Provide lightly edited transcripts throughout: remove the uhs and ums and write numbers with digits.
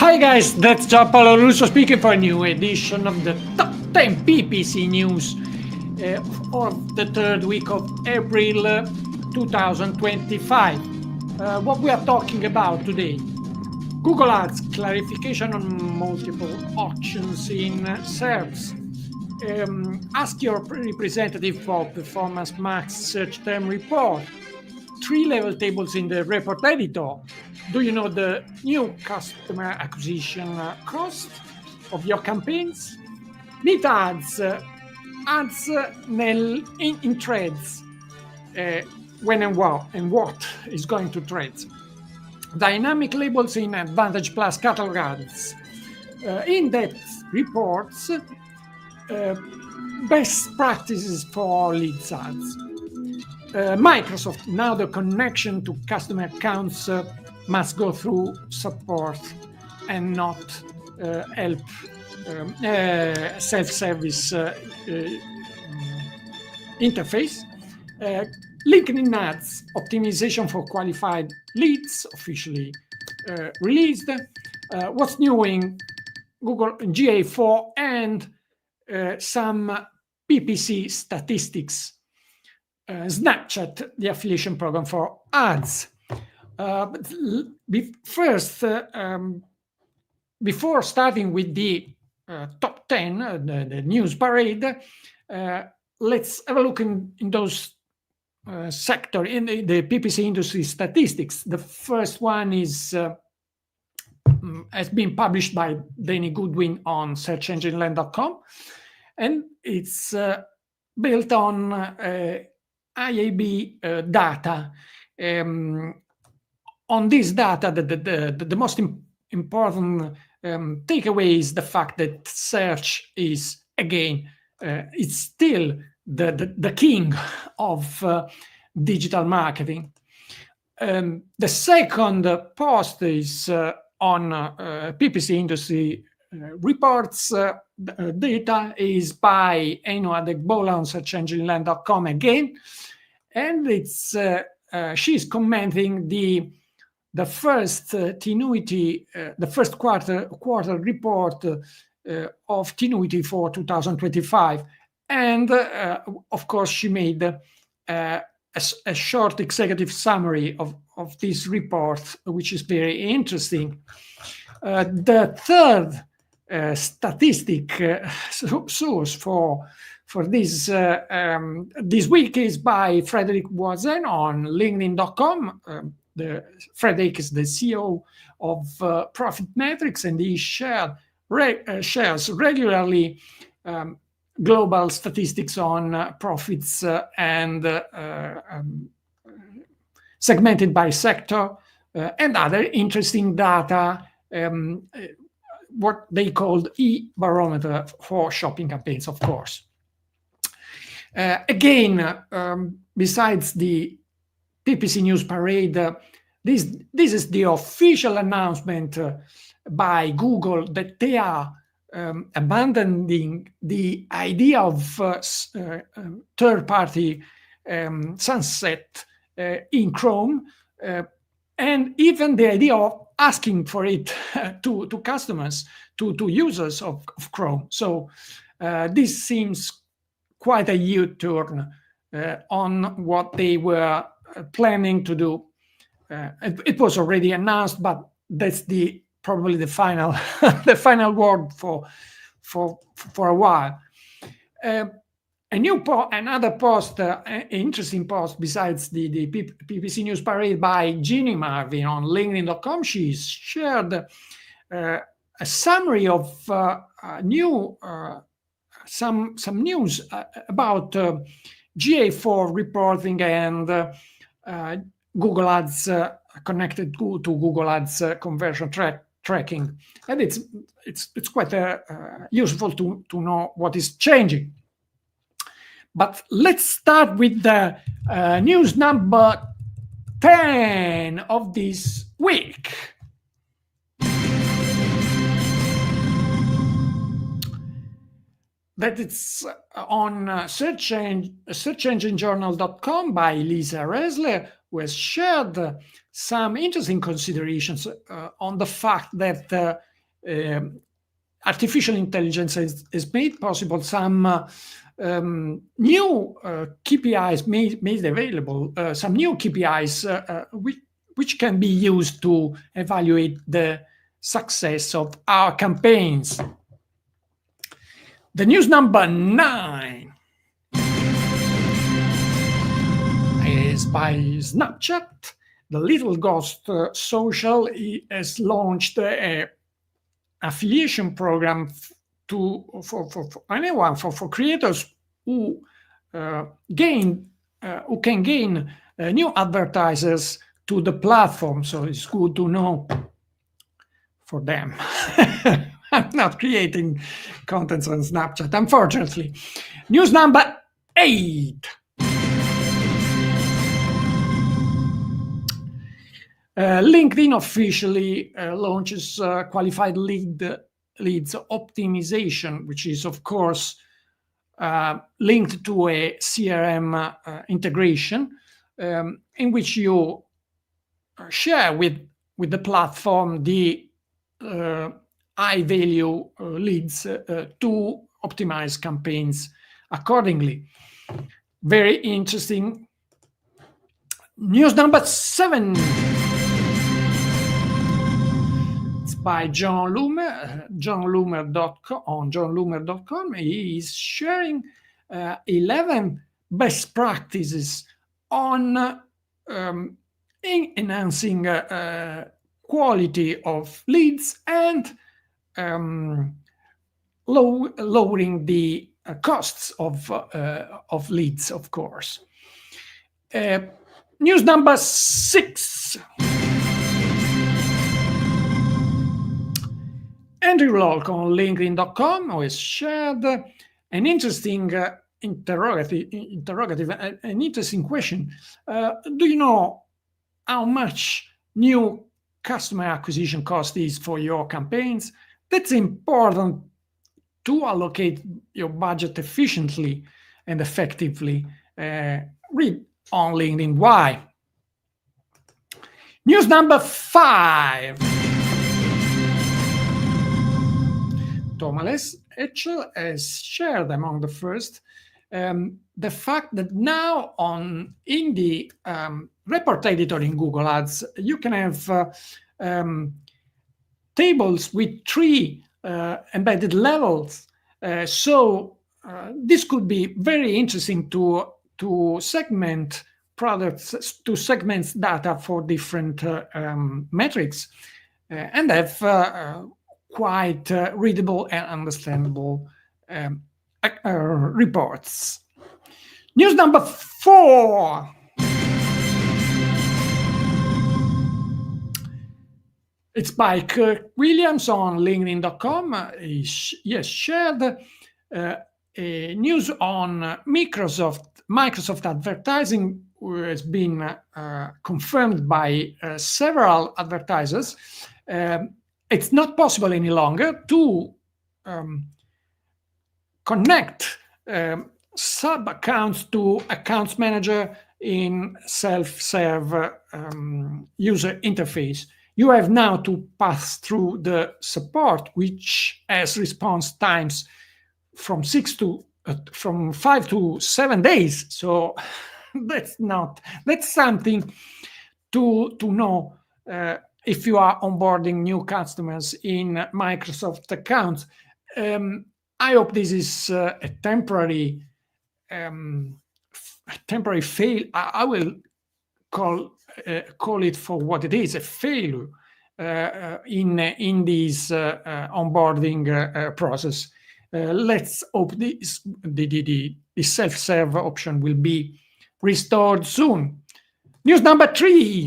Hi guys, that's Gianpaolo Lorusso speaking for a new edition of the Top 10 PPC News of the third week of April 2025. What we are talking about today: Google Ads, clarification on multiple auctions in SERPs. Ask your representative for Performance Max search term report. 3-level tables in the report editor. Do you know the new customer acquisition cost of your campaigns? Meet ads in threads. When and what is going to threads. Dynamic labels in Adv Catalog Ads. In-depth reports. Best practices for leads ads. Microsoft, now the connection to customer accounts must go through support and not help self-service interface. LinkedIn ads optimization for qualified leads officially released. What's new in Google GA4 and some PPC statistics. Snapchat, the affiliation program for ads. First, before starting with the top 10, the news parade, let's have a look in those sector in the PPC industry statistics. The first one is has been published by Danny Goodwin on searchengineland.com, and it's built on IAB data. On this data, the most important takeaway is the fact that search is, again, it's still the king of digital marketing. The second post is on PPC industry reports. Data is by Eno Adegbola on searchengineland.com again, and it's she's commenting the first Tenuity, the first quarter report of Tenuity for 2025, and of course she made a short executive summary of this report, which is very interesting. The third statistic source for this this week is by Frederick Voisin on LinkedIn.com. Frederick is the CEO of Profit Metrics, and he shares regularly global statistics on profits and segmented by sector and other interesting data. What they called e-barometer for shopping campaigns, of course. Again, besides the PPC News-Parade, this is the official announcement by Google that they are abandoning the idea of third-party sunset in Chrome, and even the idea of asking for it to customers, to users of Chrome. So this seems quite a U-turn on what they were planning to do. It was already announced, but that's probably the final the final word for a while. Another post, interesting post besides the PPC News Parade by Jeannie Marvin on LinkedIn.com. She's shared a summary of some news about GA4 reporting and Google Ads connected to Google Ads conversion tracking, and it's quite useful to know what is changing. But let's start with the news number 10 of this week. That it's on searchenginejournal.com by Lisa Resler, who has shared some interesting considerations on the fact that artificial intelligence has made possible some new KPIs made available, some new KPIs which can be used to evaluate the success of our campaigns. The news number 9 is by Snapchat. The Little Ghost Social has launched a affiliation program for anyone, for creators who can gain new advertisers to the platform. So it's good to know for them. I'm not creating contents on Snapchat, unfortunately. News number 8. LinkedIn officially launches qualified leads optimization, which is, of course, linked to a CRM integration, in which you share with the platform the high-value leads to optimize campaigns accordingly. Very interesting. News number 7. It's by John Loomer, johnloomer.com. On johnloomer.com, he is sharing 11 best practices on enhancing quality of leads and lowering the costs of leads, of course. News number 6. Andrew Locke on LinkedIn.com has shared an interesting interrogative, an interesting question. Do you know how much new customer acquisition cost is for your campaigns? That's important to allocate your budget efficiently and effectively. Read on LinkedIn why. News number 5. Thomas Etchell has shared among the first the fact that now in the report editor in Google Ads, you can have tables with 3 embedded levels. So this could be very interesting to segment products, to segment data for different metrics, and have quite readable and understandable reports. News number 4. It's by Kirk Williams on LinkedIn.com. He has shared news on Microsoft advertising, which has been confirmed by several advertisers. It's not possible any longer to connect sub-accounts to accounts manager in self-serve user interface. You have now to pass through the support, which has response times from 5 to 7 days. So that's something to know if you are onboarding new customers in Microsoft accounts. I hope this is a temporary fail. I will call it for what it is, a failure in this onboarding process. Let's hope the self-serve option will be restored soon. News number 3.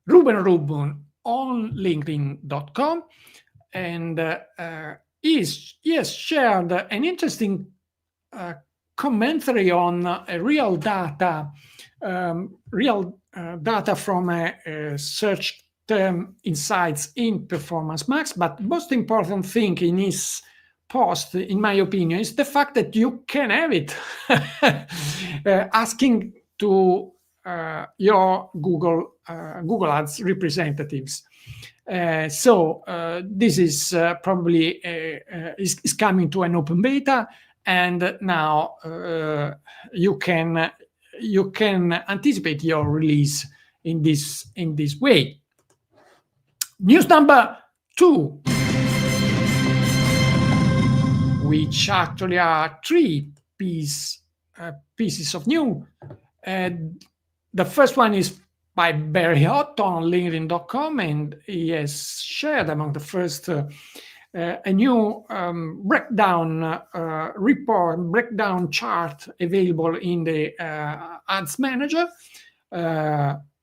Ruben on LinkedIn.com, and he has shared an interesting commentary on real data from a search term insights in Performance Max. But most important thing in his post, in my opinion, is the fact that you can have it asking to your Google Ads representatives. So this is probably is coming to an open beta, and now you can anticipate your release in this way. News number 2, which actually are 3 pieces of news. The first one is by Barry Hott on LinkedIn.com, and he has shared among the first a new breakdown chart available in the Ads Manager,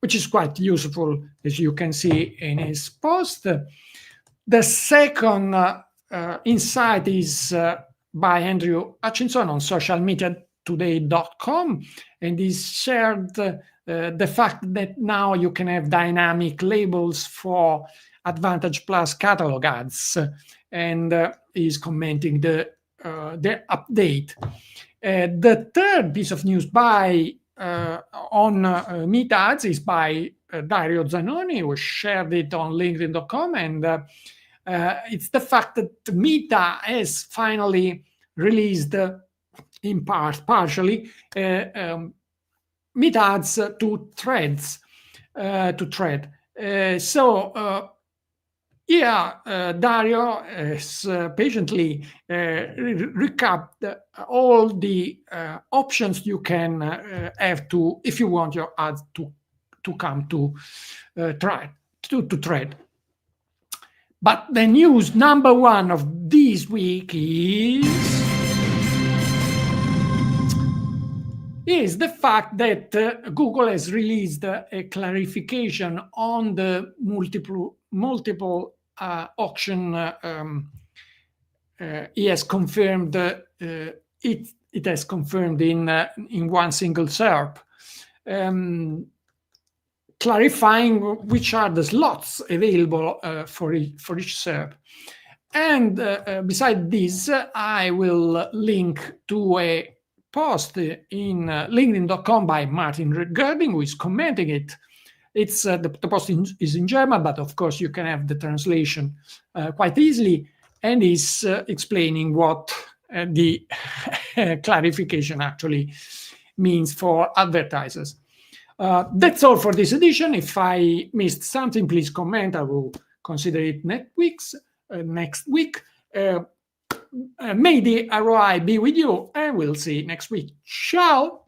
which is quite useful, as you can see in his post. The second insight is by Andrew Hutchinson on socialmediatoday.com, and he shared the fact that now you can have dynamic labels for Advantage Plus catalog ads, and is commenting the update. The third piece of news by on Meet Ads is by Dario Zanoni, who shared it on LinkedIn.com, and it's the fact that Meta has finally released, in part, partially, Meet Ads to threads, Dario has patiently recapped all the options you can have to, if you want your ads to come to thread. But the news number 1 of this week is the fact that Google has released a clarification on the multiple auction. He has confirmed it has confirmed in one single SERP, clarifying which are the slots available for each SERP. And beside this, I will link to a post in LinkedIn.com by Martin Regarding, who is commenting it. It's the post is in German, but of course you can have the translation quite easily, and is explaining what the clarification actually means for advertisers. That's all for this edition. If I missed something, please comment. I will consider it next week. May the ROI be with you, and we'll see you next week. Ciao!